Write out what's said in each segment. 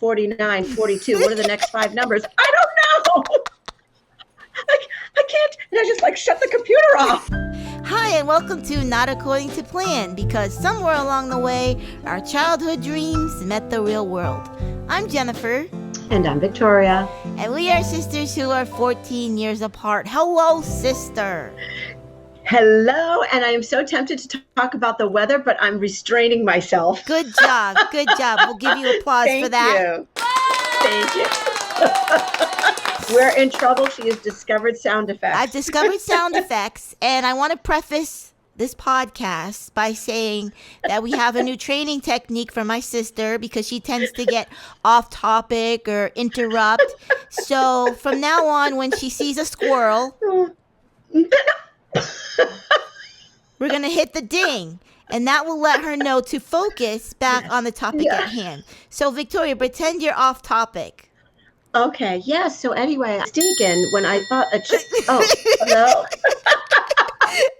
49, 42. What are the next 5 numbers? I don't know. I can't. And I just shut the computer off. Hi, and welcome to Not According to Plan, because somewhere along the way, our childhood dreams met the real world. I'm Jennifer. And I'm Victoria. And we are sisters who are 14 years apart. Hello, sister. Hello, and I am so tempted to talk about the weather, but I'm restraining myself. Good job. Good job. We'll give you applause for that. Thank you. We're in trouble. She has discovered sound effects. I've discovered sound effects, and I want to preface this podcast by saying that we have a new training technique for my sister because she tends to get off topic or interrupt. So from now on, when she sees a squirrel, we're going to hit the ding, and that will let her know to focus back on the topic at hand. So, Victoria, pretend you're off topic. Okay, yes. So anyway, I was mistaken when I thought oh, hello?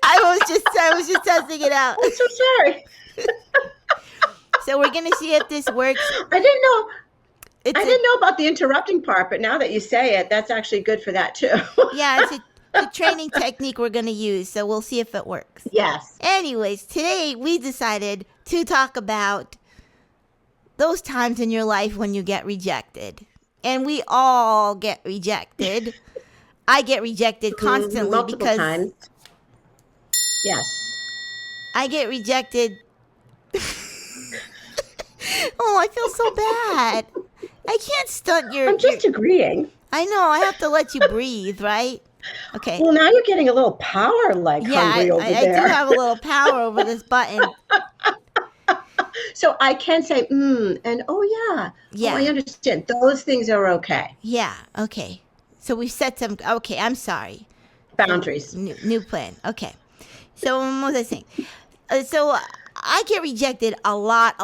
I was just testing it out. I'm so sorry. So we're going to see if this works. I didn't know about the interrupting part, but now that you say it, that's actually good for that too. Yeah, it's a training technique we're going to use, so we'll see if it works. Yes. Anyways, today we decided to talk about those times in your life when you get rejected. And we all get rejected. I get rejected constantly multiple times. Yes. I get rejected. Oh, I feel so bad. I can't stunt your... I'm just agreeing. I know. I have to let you breathe, right? Okay. Well, now you're getting a little power hungry over there. Yeah, I do have a little power over this button. So I can say, and oh, yeah. Yeah. Oh, I understand. Those things are okay. Yeah, okay. So we've set some... Okay, I'm sorry. Boundaries. New plan. Okay. So what was I saying? So I get rejected a lot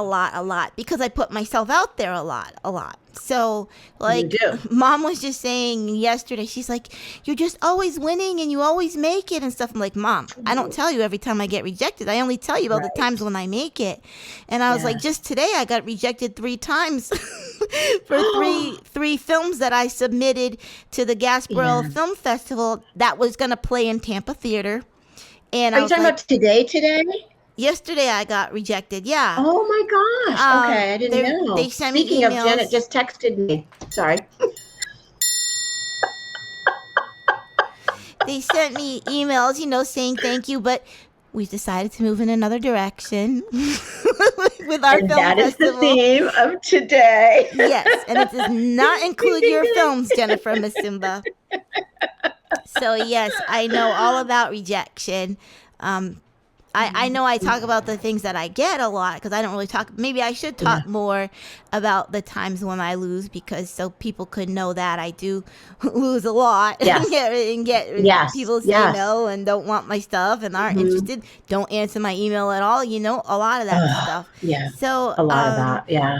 because I put myself out there a lot. So You do. Mom was just saying yesterday, she's like, you're just always winning and you always make it and stuff. I'm like, Mom, I don't tell you every time I get rejected. I only tell you about the times when I make it. And I was like, just today I got rejected 3 times for three films that I submitted to the Gasparilla Film Festival that was going to play in Tampa Theater. And Are you talking about today? Yesterday I got rejected, yeah. Oh my gosh. Okay, I didn't know. They sent me Speaking of, emails. Janet just texted me. Sorry. They sent me emails, saying thank you, but we've decided to move in another direction with our film that is festival. the theme of today. Yes, and it does not include your films, Jennifer Msumba. So yes, I know all about rejection. I know I talk about the things that I get a lot because I don't really talk. Maybe I should talk more about the times when I lose so people could know that I do lose a lot and get people say no and don't want my stuff and aren't interested, don't answer my email at all. A lot of that stuff. Yeah. So a lot of that. Yeah.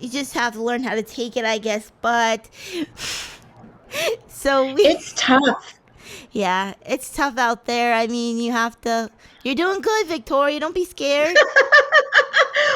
You just have to learn how to take it, I guess. But it's tough. Yeah, it's tough out there. I mean, you're doing good, Victoria. Don't be scared.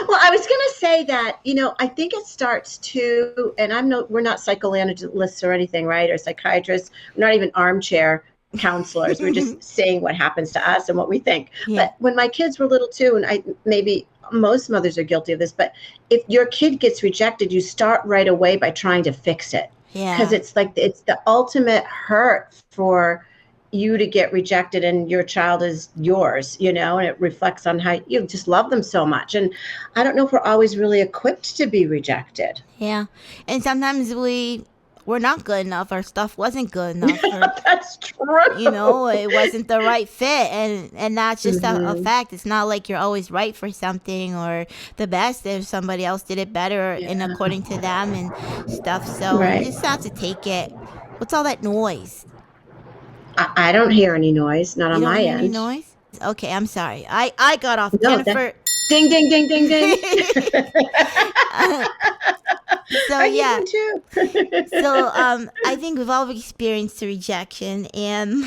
Well, I was going to say that, I think it starts to, and we're not psychoanalysts or anything, right? Or psychiatrists. We're not even armchair counselors. We're just saying what happens to us and what we think. Yeah. But when my kids were little too, and maybe most mothers are guilty of this, but if your kid gets rejected, you start right away by trying to fix it. Yeah. Because it's the ultimate hurt for you to get rejected and your child is yours, and it reflects on how you just love them so much. And I don't know if we're always really equipped to be rejected. Yeah. And sometimes we're not good enough. Our stuff wasn't good enough. That's true. It wasn't the right fit. And that's just a fact. It's not like you're always right for something or the best if somebody else did it better and according to them and stuff. So you just have to take it. What's all that noise? I don't hear any noise, not on my end. Any noise? Okay, I'm sorry. I got off. No, Jennifer. Ding, ding, ding, ding, ding. So I too. So I think we've all experienced a rejection, and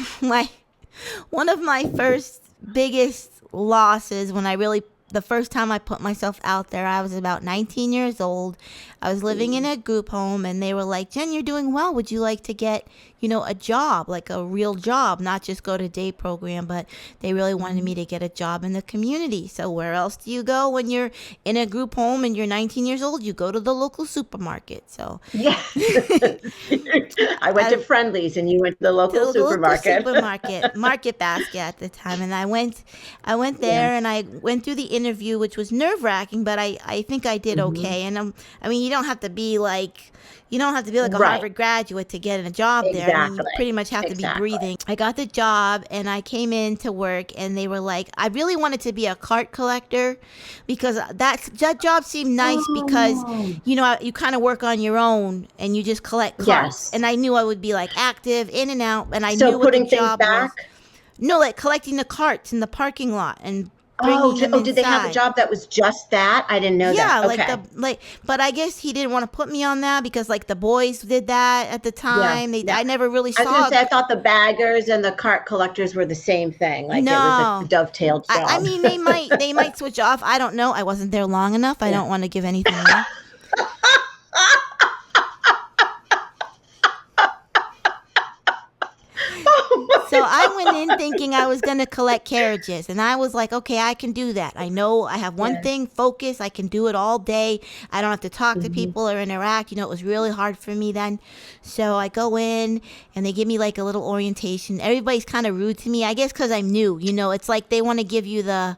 one of my first biggest losses when I really the first time I put myself out there, I was about 19 years old. I was living in a group home, and they were like, Jen, you're doing well. Would you like to get, a job, like a real job, not just go to day program, but they really wanted me to get a job in the community. So where else do you go when you're in a group home and you're 19 years old? You go to the local supermarket. So yeah. I went to Friendly's and you went to the local supermarket. Market Basket at the time. And I went there and I went through the interview, which was nerve wracking, but I think I did okay. And you don't have to be like a Harvard graduate to get a job there. I mean, you pretty much have to be breathing. I got the job and I came in to work, and they were like, I really wanted to be a cart collector because that job seemed nice because, you kind of work on your own and you just collect carts. Yes. And I knew I would be like active in and out, and I so knew what the putting things job back? was. No, like collecting the carts in the parking lot and bringing them inside. Did they have a job that was just that? I didn't know that. Yeah, but I guess he didn't want to put me on that because like the boys did that at the time. I never really saw. I was gonna say, I thought the baggers and the cart collectors were the same thing. Like it was a dovetailed job. I mean, they might switch off. I don't know. I wasn't there long enough. I don't want to give anything away. So I went in thinking I was going to collect carriages, and I was like, okay, I can do that. I know I have one thing, focus. I can do it all day. I don't have to talk to people or interact. It was really hard for me then. So I go in, and they give me like a little orientation. Everybody's kind of rude to me, I guess because I'm new. It's like they want to give you the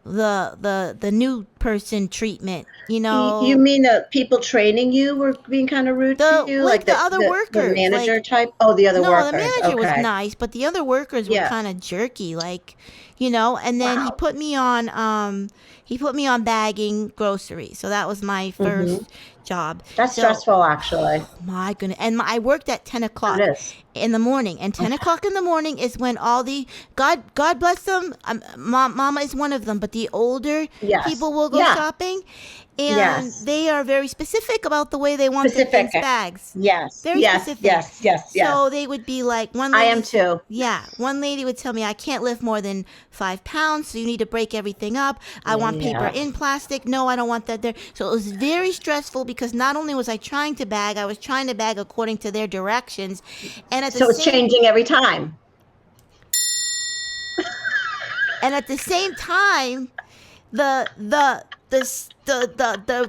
new person treatment, You mean the people training you were being kind of rude to you? Like the other workers. The manager type? Oh, the other workers. No, the manager was nice, but the other workers were kind of jerky, and then he put me on bagging groceries. So that was my first job. That's stressful, actually. My goodness. And I worked at 10 o'clock in the morning. And 10 o'clock in the morning is when all the, God bless them, Mama is one of them, but the older people will go shopping. And they are very specific about the way they want their things bags. Yes. Very specific. Yes. So they would be like, one lady, I am too. Yeah. One lady would tell me, I can't lift more than 5 pounds, so you need to break everything up. I want paper in plastic. No, I don't want that there. So it was very stressful because not only was I trying to bag, I was trying to bag according to their directions. And at the so it's changing every time. And at the same time, the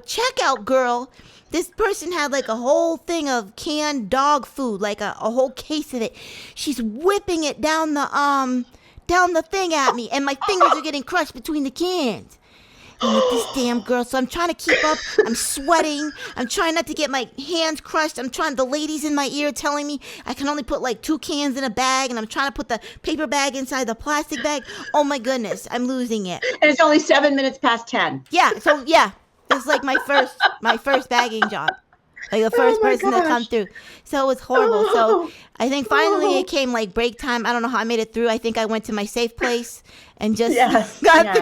checkout girl, this person had like a whole thing of canned dog food, like a whole case of it. She's whipping it down the thing at me, and my fingers are getting crushed between the cans. I'm like, this damn girl. So I'm trying to keep up. I'm sweating. I'm trying not to get my hands crushed. The ladies in my ear telling me I can only put like 2 cans in a bag, and I'm trying to put the paper bag inside the plastic bag. Oh my goodness, I'm losing it. And it's only 7 minutes past 10. Yeah, so it's like my first bagging job. Like the first person to come through. So it was horrible. So I think finally it came like break time. I don't know how I made it through. I think I went to my safe place and just got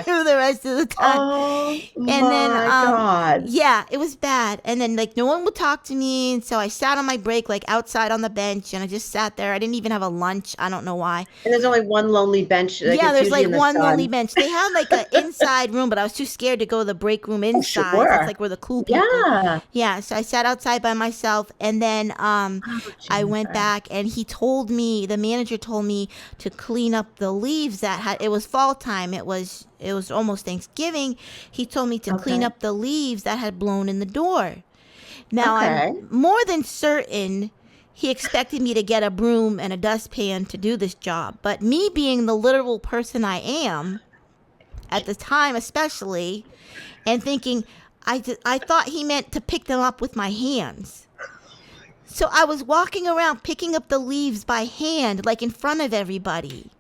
through the rest of the time. Oh, and then God. Yeah, it was bad. And then like no one would talk to me, and so I sat on my break like outside on the bench, and I just sat there. I didn't even have a lunch. I don't know why. And there's only one lonely bench. There's like one lonely bench. They had like an inside room, but I was too scared to go to the break room inside. Sure. It's like where the cool people. Yeah. So I sat outside by myself, and then I went back, and the manager told me to clean up the leaves it was fall time. It was almost Thanksgiving. He told me to clean up the leaves that had blown in the door. Now I'm more than certain he expected me to get a broom and a dustpan to do this job. But me being the literal person I am, at the time especially, and thinking, I thought he meant to pick them up with my hands. So I was walking around picking up the leaves by hand, like in front of everybody.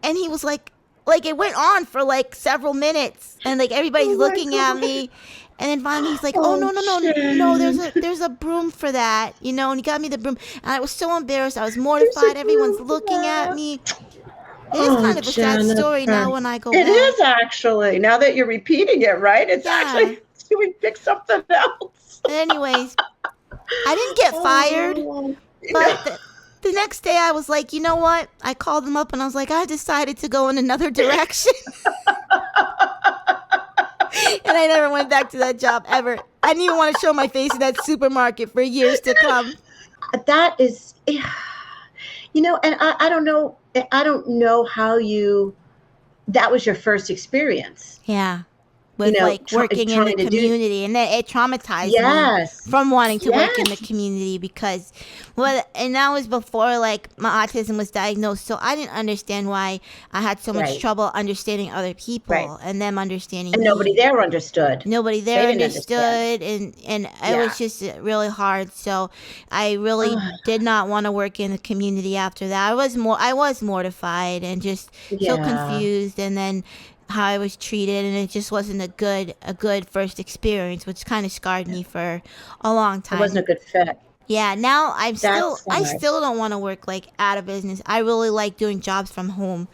And he was like it went on for like several minutes, and like everybody's looking at me. And then finally he's like, no, there's a broom for that, and he got me the broom. And I was so embarrassed. I was mortified. Everyone's looking at me. It is kind of a sad story now when I go back. It is actually. Now that you're repeating it, right? It's actually, should we pick something else? Anyways, I didn't get fired, but the next day I was like, you know what? I called them up and I was like, I decided to go in another direction. And I never went back to that job ever. I didn't even want to show my face in that supermarket for years to come. That is, and I don't know. I don't know how that was your first experience, Yeah. With like working in the trying to do. community, and it traumatized me Yes. from wanting to work in the Yes. community because, well, and that was before like my autism was diagnosed, so I didn't understand why I had so much Right. trouble understanding other people Right. and them understanding And me. nobody there understood. Nobody there They didn't understand. and it Yeah. was just really hard. So I really did not want to work in the community after that. I was mortified and just so Yeah. confused, and then how I was treated, and it just wasn't a good first experience, which kind of scarred me for a long It time. wasn't a good fit. Yeah, now I That's hard. still don't want to work like out of business. I really like doing jobs from home,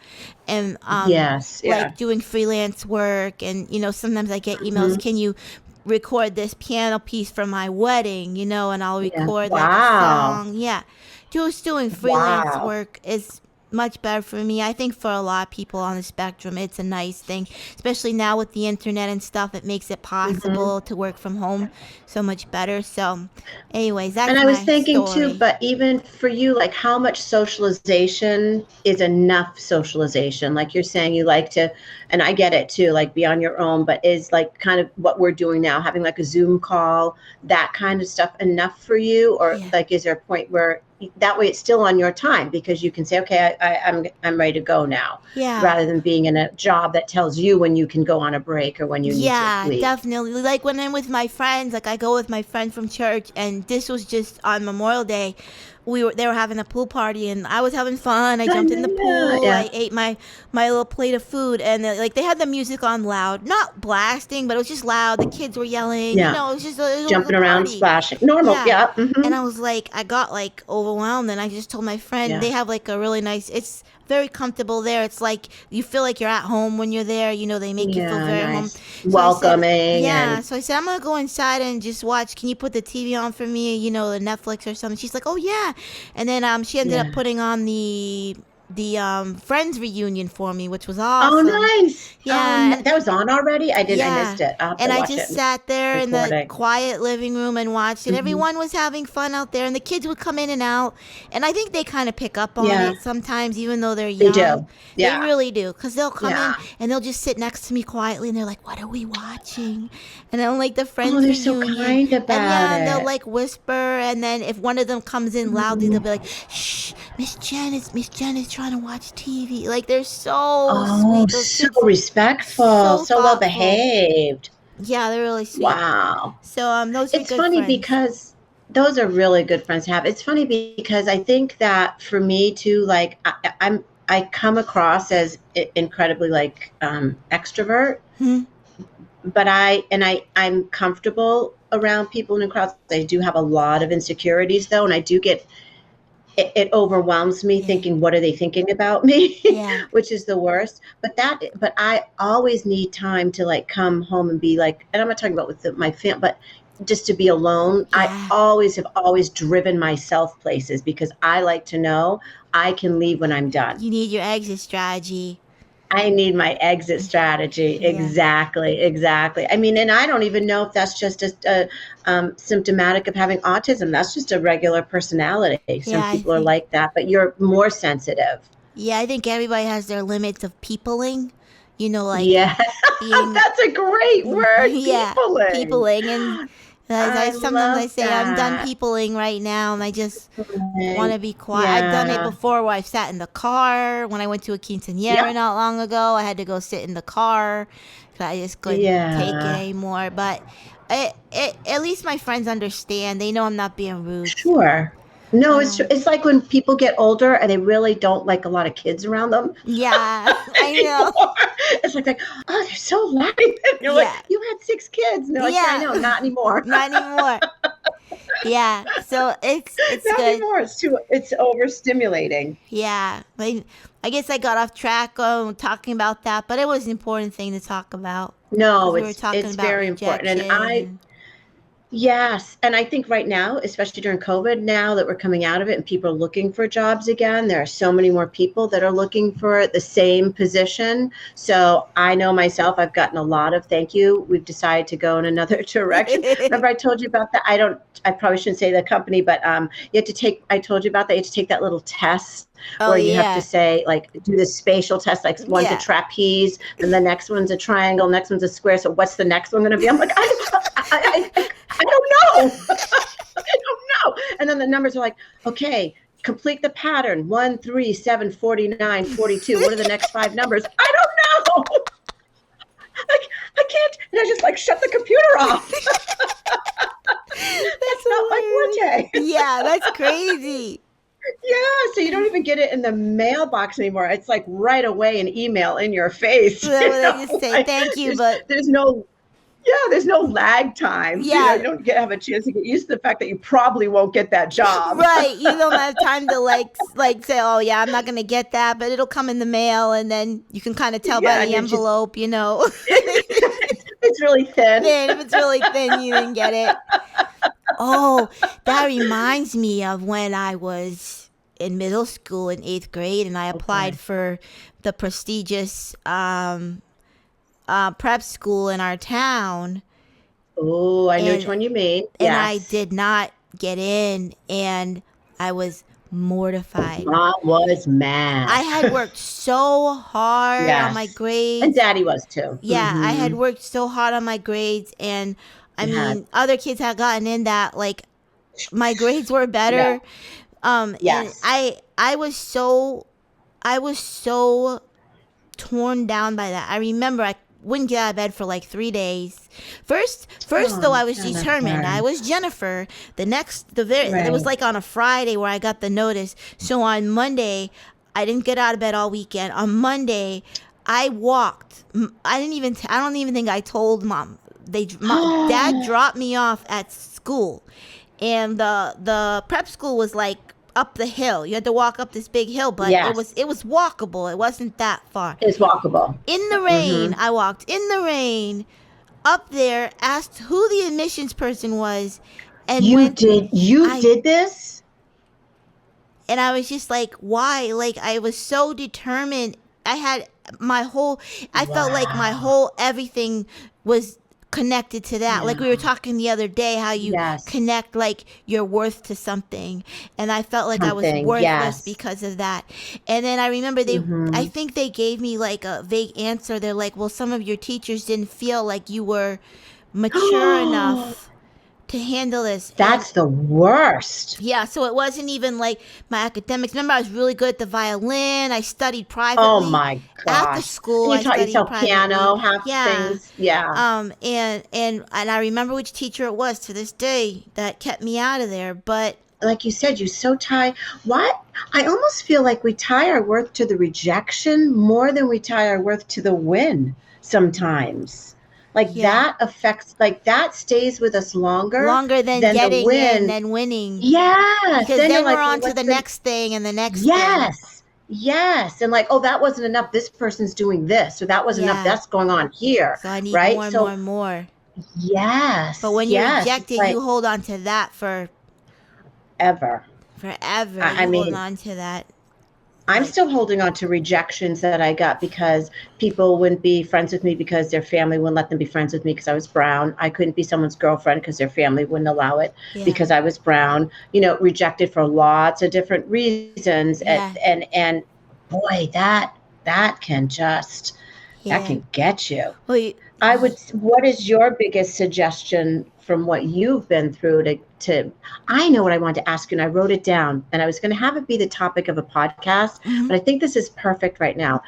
and Yes. Yeah. like doing freelance work, and sometimes I get emails. Can you record this piano piece for my wedding? And I'll Yeah. record like a Wow. song. Yeah, just doing freelance Wow. work is much better for me. I think for a lot of people on the spectrum, it's a nice thing, especially now with the internet and stuff. It makes it possible to work from home so much better. So, anyways, that's And I was my thinking story. too, but even for you, like how much socialization is enough socialization? Like you're saying you like to, and I get it too, like be on your own, but is like kind of what we're doing now, having like a Zoom call, that kind of stuff enough for you? Or Yeah. like, is there a point where that way it's still on your time because you can say, okay, I'm ready to go now, Yeah. rather than being in a job that tells you when you can go on a break or when you need to leave. Definitely. Like when I'm with my friends, like I go with my friend from church, and this was just on Memorial Day. They were having a pool party, and I was having fun. I jumped in the pool. Yeah. I ate my little plate of food, and they had the music on loud, not blasting, but it was just loud. The kids were yelling. Yeah. It was just it was Jumping a around, party. splashing. Normal. Yeah. And I was like, I got like overwhelmed, and I just told my friend, Yeah. they have like a really nice, it's very comfortable there. It's like you feel like you're at home when you're there. They make you feel very home. So Welcoming. so I said, I'm gonna go inside and just watch. Can you put the TV on for me? The Netflix or something. She's like, oh yeah. And then she ended up putting on the Friends reunion for me, which was awesome. Oh, nice. Yeah. That was on already? I didn't. Yeah. I missed it. I'll have to And I watch just it. sat there in the recording. quiet living room and watched it. Everyone was having fun out there, and the kids would come in and out. And I think they kind of pick up on Yeah. it sometimes, even though they're They young. do. Yeah. They really do. Because they'll come Yeah. in and they'll just sit next to me quietly, and they're like, what are we watching? And I'm like, the Friends Oh, they're so reunion. kind about and they'll it. like whisper, and then if one of them comes in loudly, they'll be like, shh, Miss Jen is trying to watch TV. Like, they're so Oh, sweet. Those so kids, respectful, so so well thoughtful. behaved. Yeah, they're really sweet. Wow. So those are It's good funny friends. because those are really good friends to have. It's funny because I think that for me too, like I come across as incredibly like extrovert, but I'm comfortable around people in crowds. I do have a lot of insecurities though, and I do get it overwhelms me thinking, what are they thinking about me? Yeah. Which is the worst. But I always need time to like come home and be like, and I'm not talking about with my family, but just to be alone. Yeah. I have always driven myself places because I like to know I can leave when I'm done. You need your exit strategy. I need my exit strategy. Yeah. Exactly. I mean, and I don't even know if that's just symptomatic of having autism. That's just a regular personality. Some people are like that, but you're more sensitive. Yeah, I think everybody has their limits of peopling. Like yeah, being, that's a great word. Yeah, peopling, and sometimes I say that. I'm done peopling right now, and I just want to be quiet. I've done it before where I've sat in the car. When I went to a quinceañera not long ago, I had to go sit in the car because I just couldn't take it anymore. But at least my friends understand. They know I'm not being rude. Sure. No, it's like when people get older and they really don't like a lot of kids around them. Yeah, I know. It's like, oh, they're so loud. You're like, you had 6 kids. And they're like, I know, not anymore. Not anymore. Yeah, so it's not good. Anymore. It's overstimulating. Yeah, I guess I got off track talking about that, but it was an important thing to talk about. No, we were talking it's about very important, and Yes. And I think right now, especially during COVID, now that we're coming out of it and people are looking for jobs again, there are so many more people that are looking for the same position. So I know myself, I've gotten a lot of thank you. We've decided to go in another direction. Remember, I told you about that? I probably shouldn't say the company, but you have to take, I told you about that. You have to take that little test Oh where you have to yeah. say, like, do the spatial test, like one's a Yeah. trapeze, and the next one's a triangle, next one's a square. So what's the next one going to be? I'm like, I don't know. I don't know. And then the numbers are like, okay, complete the pattern 1, 3, 7, 49, 42. What are the next 5 numbers? I don't know. I can't. And I just like shut the computer off. That's not my forte. Yeah, that's crazy. Yeah, so you don't even get it in the mailbox anymore. It's like right away an email in your face. So then they just say thank you, but there's no there's no lag time. yeah, You don't have a chance to get used to the fact that you probably won't get that job. right. You don't have time to like say, oh yeah, I'm not gonna get that, but it'll come in the mail, and then you can kind of tell by the envelope, It's really thin. Then if it's really thin, you didn't get it. Oh, that reminds me of when I was in middle school in 8th grade, and I applied for the prestigious prep school in our town. Oh, I know which one you mean. And I did not get in, and I was mortified. Mom was mad. I had worked so hard on my grades. And Daddy was too. Yeah, I had worked so hard on my grades, and I mean, other kids had gotten in that, like, my grades were better. Yes. And I was so torn down by that. I remember I wouldn't get out of bed for like 3 days. First though, I was determined. I was Jennifer. It was like on a Friday where I got the notice. So on Monday, I didn't get out of bed all weekend. On Monday, I walked. I don't even think I told Mom. Dad dropped me off at school, and the prep school was like up the hill. You had to walk up this big hill, but it was walkable. It wasn't that far. It's walkable. In the rain, I walked in the rain up there, asked who the admissions person was, and you did this? And I was just like, why? Like, I was so determined. I felt like my whole everything was connected to that. Like we were talking the other day, how you connect like your worth to something, and I felt like I was worthless because of that. And then I remember I think they gave me like a vague answer. They're like, well, some of your teachers didn't feel like you were mature enough to handle this. That's the worst. Yeah, so it wasn't even like my academics. Remember, I was really good at the violin. I studied privately. Oh my gosh! At the school, and you taught yourself piano, things. Yeah. And I remember which teacher it was to this day that kept me out of there. But like you said, you so tie. What? I almost feel like we tie our worth to the rejection more than we tie our worth to the win sometimes. Like that affects, like that stays with us longer than getting the win. And then winning. Yes. Because then we're on to the next thing and the next thing. Yes. And like, oh, that wasn't enough. This person's doing this. Or that wasn't enough. That's going on here. So I need more and more. Yes. But when you're rejected, you hold on to that forever. I mean, hold on to that. I'm still holding on to rejections that I got because people wouldn't be friends with me because their family wouldn't let them be friends with me because I was brown. I couldn't be someone's girlfriend because their family wouldn't allow it because I was brown. Rejected for lots of different reasons. And boy, that can just that can get you. Well, what is your biggest suggestion from what you've been through to I know what I wanted to ask you, and I wrote it down, and I was going to have it be the topic of a podcast, but I think this is perfect right now.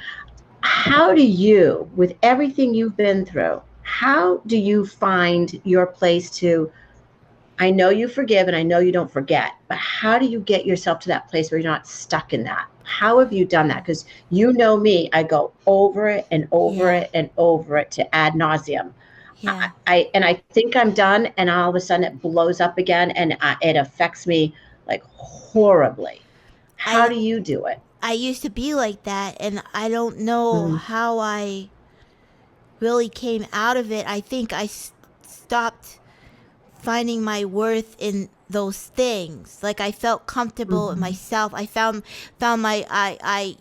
How do you, with everything you've been through, how do you find your place to, I know you forgive and I know you don't forget, but how do you get yourself to that place where you're not stuck in that? How have you done that? Because you know me, I go over it and over it and over it to ad nauseum. Yeah. I think I'm done, and all of a sudden it blows up again, and it affects me like horribly. How do you do it? I used to be like that, and I don't know how I really came out of it. I think I stopped finding my worth in those things. Like I felt comfortable in myself. I found my I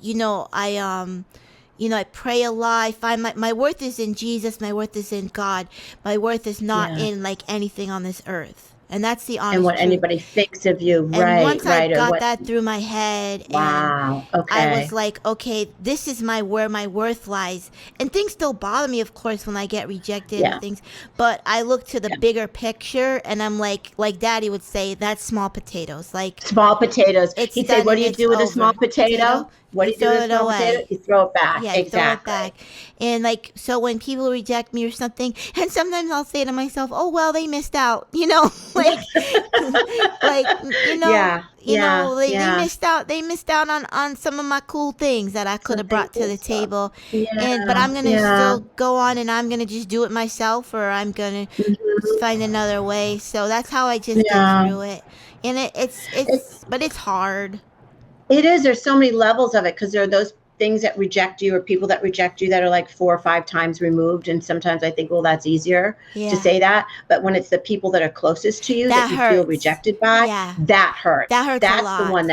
pray a lot. I find my worth is in Jesus. My worth is in God. My worth is not in like anything on this earth. And that's the honest And what truth. anybody thinks of you, And once I or got what? that through my head, Wow. and I Okay. was like, okay, this is where my worth lies. And things still bother me, of course, when I get rejected Yeah. and things. But I look to the bigger picture, and I'm like Daddy would say, that's small potatoes. Like Small potatoes. it's He'd say, done what and do you it's do with a small over. potato? What do You you do with throw a it small potato? away. You throw it back. Yeah, you throw it Exactly. back. And like, so when people reject me or something, and sometimes I'll say to myself, oh, well, they missed out, like, like, Yeah. Yeah. they Yeah. missed out on some of my cool things that I could have Something brought to the is up. table. But Yeah. I'm going to Yeah. still go on and I'm going to just do it myself, or I'm going to find another way. So that's how I just get Yeah. through it. And but it's hard. It is. There's so many levels of it, because there are those things that reject you, or people that reject you that are like 4 or 5 times removed. And sometimes I think, well, that's easier to say that. But when it's the people that are closest to you that you feel rejected by, that hurts. That hurts That's a lot. the one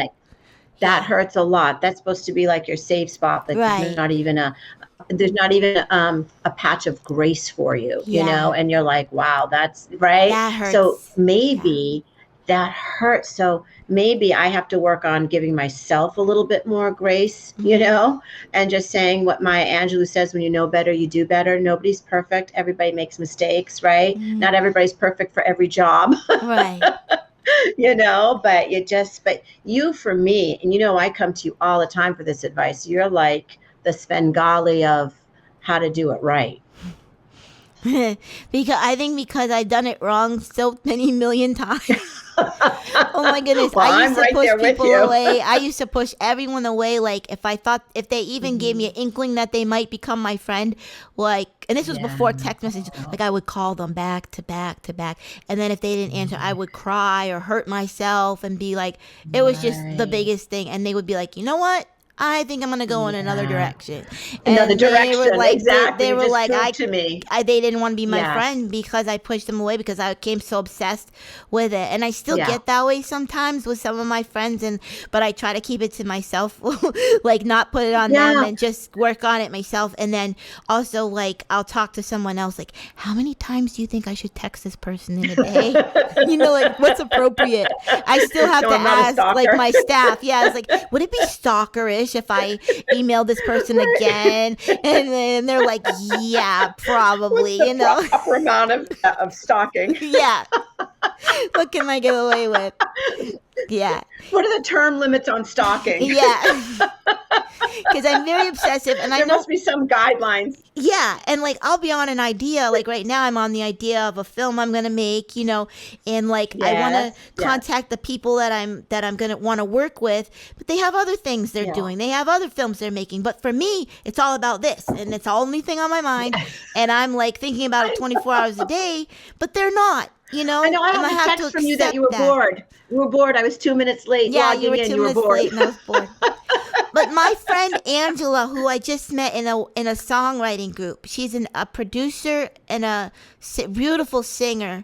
that hurts a lot. That's supposed to be like your safe spot. Like there's not even a patch of grace for you, and you're like, wow, that's right. That hurts. So maybe that hurts. So maybe I have to work on giving myself a little bit more grace, and just saying what Maya Angelou says: when you know better, you do better. Nobody's perfect. Everybody makes mistakes, right? Not everybody's perfect for every job. Right. But you, for me, and I come to you all the time for this advice. You're like the Svengali of how to do it right. because I've done it wrong so many million times. Oh my goodness. Well, I used to push people with you. away. I used to push everyone away. Like if they even gave me an inkling that they might become my friend, and this was before text messages, like I would call them back to back to back. And then if they didn't answer, I would cry or hurt myself and be like, it was just the biggest thing. And they would be like, you know what? I think I'm gonna go in another direction. Another direction, they were like, exactly. They were like, to me. They didn't want to be my friend because I pushed them away because I became so obsessed with it, and I still get that way sometimes with some of my friends. But I try to keep it to myself, like not put it on them and just work on it myself. And then also like I'll talk to someone else, like, how many times do you think I should text this person in a day? Like what's appropriate? I still have to ask like my staff. Yeah, it's like, would it be stalkerish if I email this person again? And then they're like, yeah, probably. What's the proper amount of stalking? Yeah. What can I get away with? Yeah. What are the term limits on stalking? Yeah. Because I'm very obsessive, and there must be some guidelines. Yeah, and like I'll be on an idea. Like right now, I'm on the idea of a film I'm gonna make, and like I want to contact the people that I'm gonna want to work with, but they have other things they're doing. They have other films they're making. But for me, it's all about this, and it's the only thing on my mind. And I'm like thinking about it 24 hours a day, but they're not. I know. I have a text from you that you were bored. You were bored. I was 2 minutes late. Yeah, you were 2 minutes late, and I was bored. But my friend Angela, who I just met in a songwriting group, she's a producer and a beautiful singer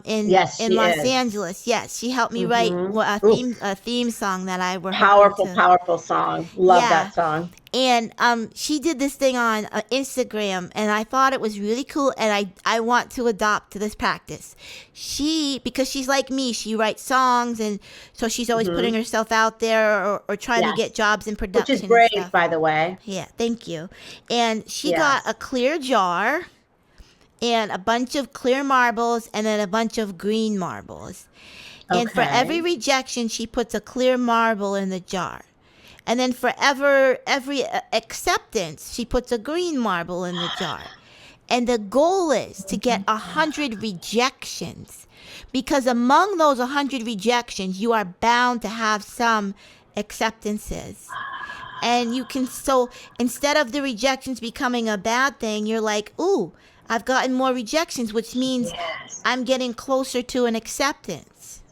in Los Angeles. Yes, she helped me write a theme song that I were powerful song. Love that song. And she did this thing on Instagram, and I thought it was really cool, and I want to adopt this practice. Because she's like me, she writes songs, and so she's always putting herself out there or trying to get jobs in production. Which is brave, by the way. Yeah, thank you. And she got a clear jar and a bunch of clear marbles and then a bunch of green marbles. Okay. And for every rejection, she puts a clear marble in the jar. And then for every acceptance, she puts a green marble in the jar. And the goal is to get 100 rejections, because among those 100 rejections, you are bound to have some acceptances. And so instead of the rejections becoming a bad thing, you're like, ooh, I've gotten more rejections, which means I'm getting closer to an acceptance.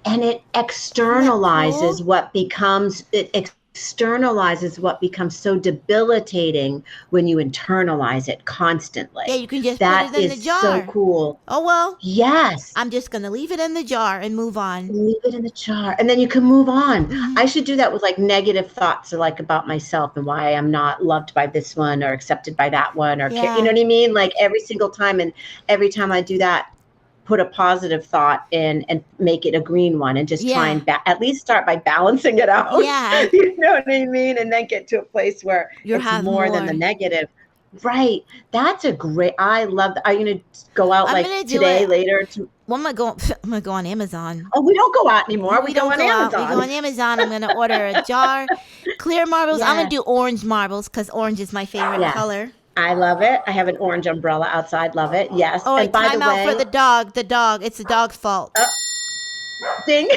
And it externalizes what becomes, it externalize is what becomes so debilitating when you internalize it constantly. Yeah, you can just That put it in the is jar. so cool. Oh, well, Yes. I'm just going to leave it in the jar and move on. Leave it in the jar, and then you can move on. Mhm. I should do that with like negative thoughts, or like about myself and why I'm not loved by this one or accepted by that one, or Yeah. you know what I mean? Like every single time, and every time I do that, put a positive thought in and make it a green one, and just try and at least start by balancing it out. Yeah. You know what I mean? And then get to a place where it's more than the negative. Right. That's a great, I love that. Are you going to go out like today, later? Well, I'm going to go on Amazon. Oh, we don't go out anymore. We don't go on go Amazon. Out. We go on Amazon. I'm going to order a jar. Clear marbles. Yes. I'm going to do orange marbles because orange is my favorite color. I love it. I have an orange umbrella outside. Love it. Yes. Oh, and by the way, out for the dog. The dog. It's the dog's fault. Ding.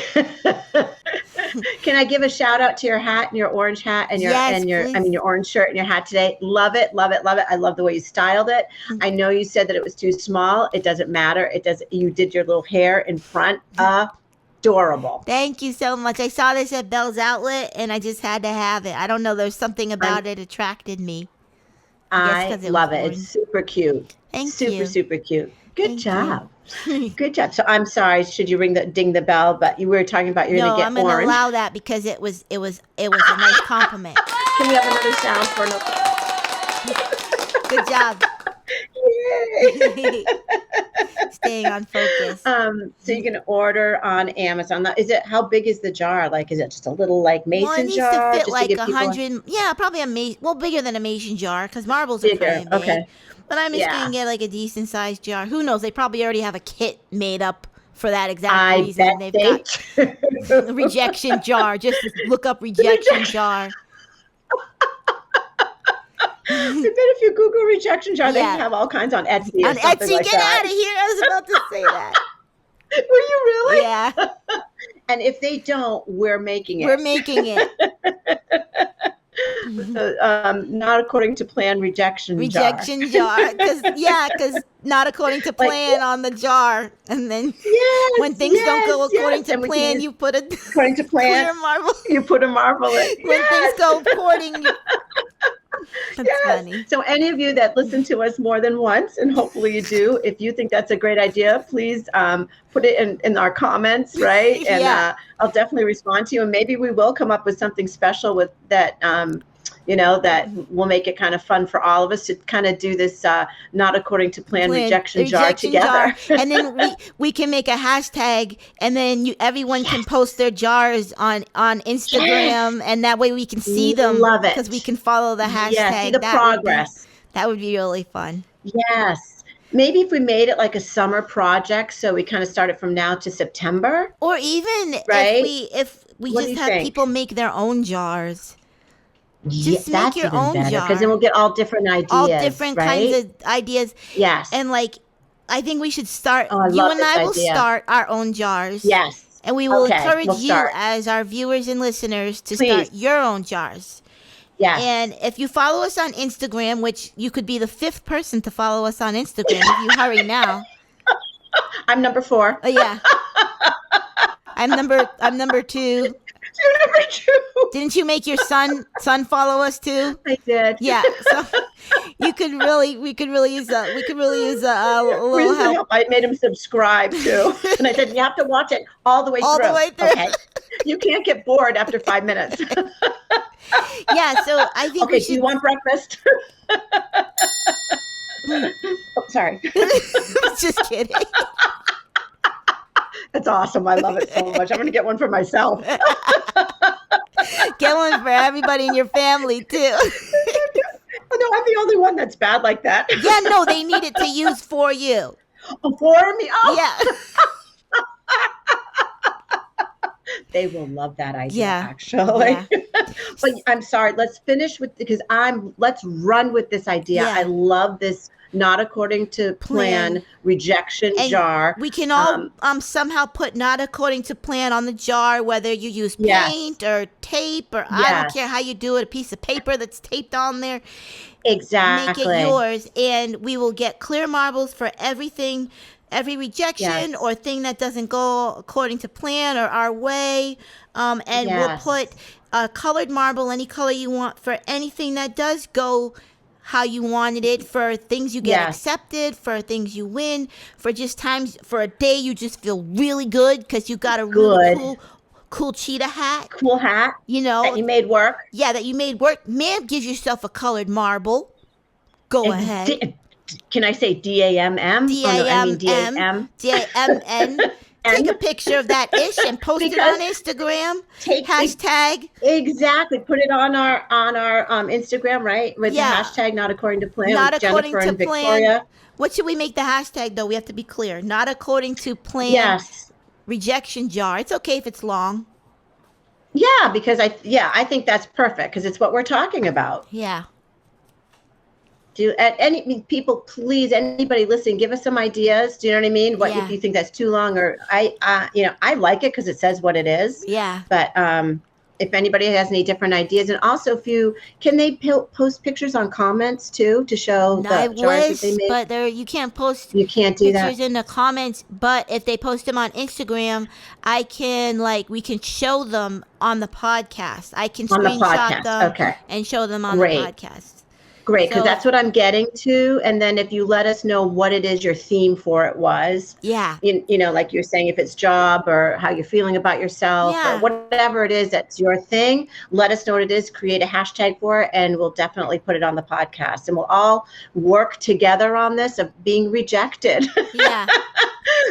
Can I give a shout out to your hat and your orange hat and your your orange shirt and your hat today? Love it, love it, love it. I love the way you styled it. I know you said that it was too small. It doesn't matter. You did your little hair in front. Adorable. Thank you so much. I saw this at Bell's Outlet and I just had to have it. I don't know. There's something about it attracted me. I love it. It's super cute. Thank you. Super cute. Good job. Good job. So I'm sorry. Should you ding the bell? But you were talking about you're going to get orange. No, I'm going to allow that because it was a nice compliment. Can we have another sound for Good job. Yay. Staying on focus. So you can order on Amazon. How big is the jar? Like, is it just a little like mason jar? Well, it needs to fit like 100. Yeah, probably bigger than a mason jar because marbles are pretty big. Okay. But I'm just going to get like a decent sized jar. Who knows? They probably already have a kit made up for that exact reason. They've got a rejection jar. Just look up rejection jar. I bet if you Google rejection jar, they have all kinds on Etsy. On Etsy, like get out of here. I was about to say that. Were you really? Yeah. And if they don't, we're making it. We're making it. Not according to plan, rejection jar. Because not according to plan on the jar. And then when things don't go according to plan, you put according to plan, clear marble. You put a marble in. When things go according. That's funny. So any of you that listen to us more than once, and hopefully you do, if you think that's a great idea, please put it in our comments, right? And I'll definitely respond to you. And maybe we will come up with something special with that, that will make it kind of fun for all of us to kind of do this not according to plan rejection jar together. And then we can make a hashtag, and then everyone can post their jars on Instagram, and that way we can see them. Love it. Because we can follow the hashtag. Yeah, see the progress. That would be really fun. Yes. Maybe if we made it like a summer project, so we kind of started from now to September. Or even if we just have people make their own jars. Just make your own jar. Because then we'll get all different ideas. All different kinds of ideas. Yes. And I think we should start. You and I will start our own jars. Yes. And we will encourage you as our viewers and listeners to start your own jars. Yes. And if you follow us on Instagram, which you could be the 5th person to follow us on Instagram if you hurry now. I'm number 4. Yeah. I'm number 2. You're number 2. Didn't you make your son follow us too? I did. Yeah. So we could really use a little help. I made him subscribe too. And I said, you have to watch it all the way through. Okay. You can't get bored after 5 minutes. Yeah, so I think we should. Do you want breakfast? Sorry. Just kidding. That's awesome. I love it so much. I'm going to get one for myself. Get one for everybody in your family, too. Oh, no, I'm the only one that's bad like that. Yeah, no, they need it to use for you. Oh, for me? Oh. Yeah. They will love that idea, actually. Yeah. But I'm sorry. Let's finish let's run with this idea. Yeah. I love this not according to plan rejection jar. We can all somehow put not according to plan on the jar, whether you use paint or tape or I don't care how you do it, a piece of paper that's taped on there. Exactly. Make it yours, and we will get clear marbles for everything. Every rejection or thing that doesn't go according to plan or our way. And we'll put a colored marble, any color you want, for anything that does go how you wanted it, for things you get accepted, for things you win, for just times, for a day you just feel really good because you got a really cool cheetah hat. Cool hat. You know. That you made work. Yeah, that you made work. Man, give yourself a colored marble. Go ahead. Can I say DAMM? DAMM. DAM. DAMN. Take a picture of that ish and post it on Instagram. Hashtag. Exactly. Put it on our Instagram, right? With the hashtag not according to plan. Not with according Jennifer to and plan. Victoria. What should we make the hashtag though? We have to be clear. Not according to plan. Yes. Rejection jar. It's okay if it's long. Yeah, because I think that's perfect because it's what we're talking about. Yeah. People, please, anybody listening, give us some ideas. Do you know what I mean? What if you think that's too long, or I like it because it says what it is. Yeah. But if anybody has any different ideas, and also can they post pictures on comments too to show the jars that they made? But you can't post. You can't do pictures in the comments. But if they post them on Instagram, we can show them on the podcast. I can screenshot them and show them on the podcast. Great, because that's what I'm getting to. And then if you let us know what it is your theme for it was. Yeah. Like you're saying, if it's job or how you're feeling about yourself or whatever it is that's your thing, let us know what it is, create a hashtag for it, and we'll definitely put it on the podcast. And we'll all work together on this of being rejected. Yeah.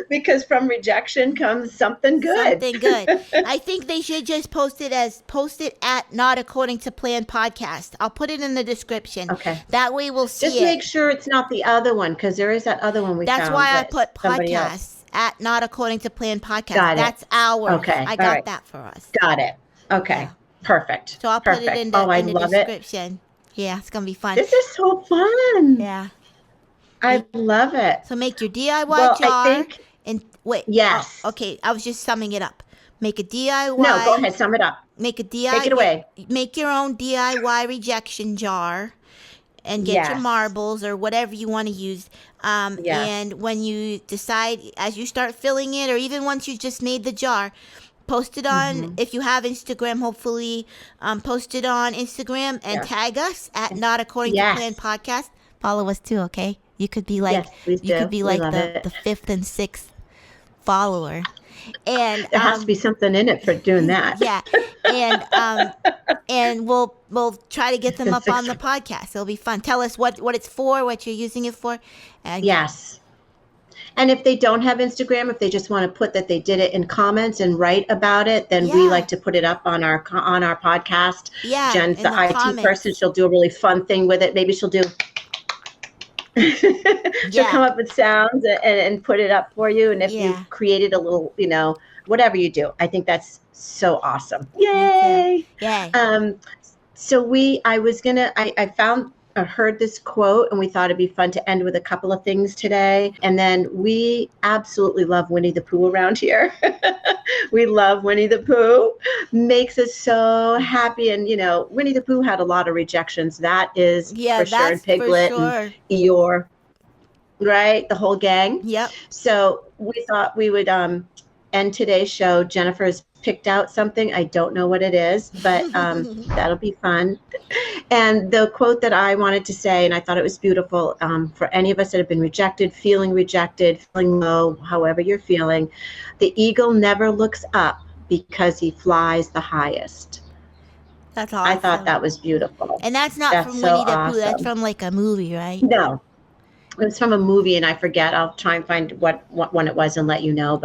Because from rejection comes something good. Something good. I think they should just post it at Not According to Plan podcast. I'll put it in the description. Okay. That way we'll see Just make sure it's not the other one, because there is that other one we found. That's why I put podcasts at Not According to Plan podcast. Got it. That's ours. Okay. I got that for us. Got it. Okay. Yeah. Perfect. So I'll put it in the description. Yeah, it's going to be fun. This is so fun. Yeah. I love it. So make your DIY jar. Wait. Yes. Okay, I was just summing it up. Make a DIY. No, go ahead. Sum it up. Make a DIY. Take it away. Make your own DIY rejection jar, and get your marbles or whatever you want to use. And when you decide, as you start filling it, or even once you just made the jar, post it on, if you have Instagram, hopefully, post it on Instagram and tag us at Not According to Plan podcast. Follow us too, okay? You could be like, the fifth and sixth follower. And there has to be something in it for doing that. Yeah. And we'll try to get them up on the podcast. It'll be fun. Tell us what it's for, what you're using it for. Yes. And if they don't have Instagram, if they just want to put that they did it in comments and write about it, then we like to put it up on our podcast. Yeah. Jen's the IT person. She'll do a really fun thing with it. Maybe she'll do. She'll come up with sounds and put it up for you. And if you've created a little, whatever you do, I think that's so awesome. Yay! Yay! So I heard this quote, and we thought it'd be fun to end with a couple of things today. And then we absolutely love Winnie the Pooh around here. We love Winnie the Pooh. Makes us so happy. And, Winnie the Pooh had a lot of rejections. That is for sure. And Piglet and Eeyore, right? The whole gang. Yep. So we thought we would end today's show. Jennifer's picked out something. I don't know what it is, but that'll be fun. And the quote that I wanted to say, and I thought it was beautiful, for any of us that have been rejected, feeling low, however you're feeling, the eagle never looks up because he flies the highest. That's awesome. I thought that was beautiful. And that's not from Winnie the Pooh. That's from like a movie, right? No. It was from a movie, and I forget. I'll try and find what one it was and let you know.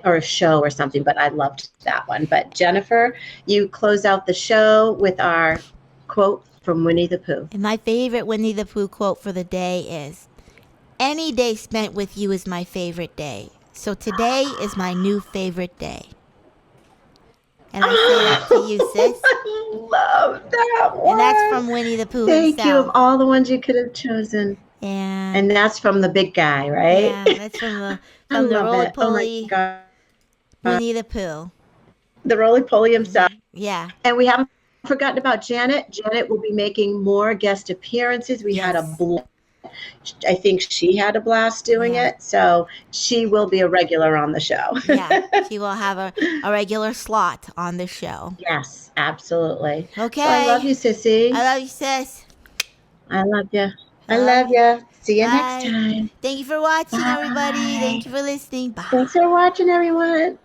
Or a show or something. But I loved that one. But Jennifer, you close out the show with our quote from Winnie the Pooh. And my favorite Winnie the Pooh quote for the day is, "Any day spent with you is my favorite day. So today is my new favorite day." And I say that to you, sis. I love that one. And that's from Winnie the Pooh himself. Thank you, of all the ones you could have chosen. Yeah. And that's from the big guy, right? Yeah, that's from the roly-poly Winnie the Pooh. The roly-poly himself. Yeah. And we haven't forgotten about Janet. Janet will be making more guest appearances. We had a blast I think she had a blast doing Yeah. it. So she will be a regular on the show. Yeah, she will have a regular slot on the show. Yes, absolutely. Okay. So I love you, Sissy. I love you, sis. I love you. I I love love you. you. See you next Bye. time. Thank you for watching, everybody. Bye. Thank you for listening. Bye. Thanks for watching, everyone.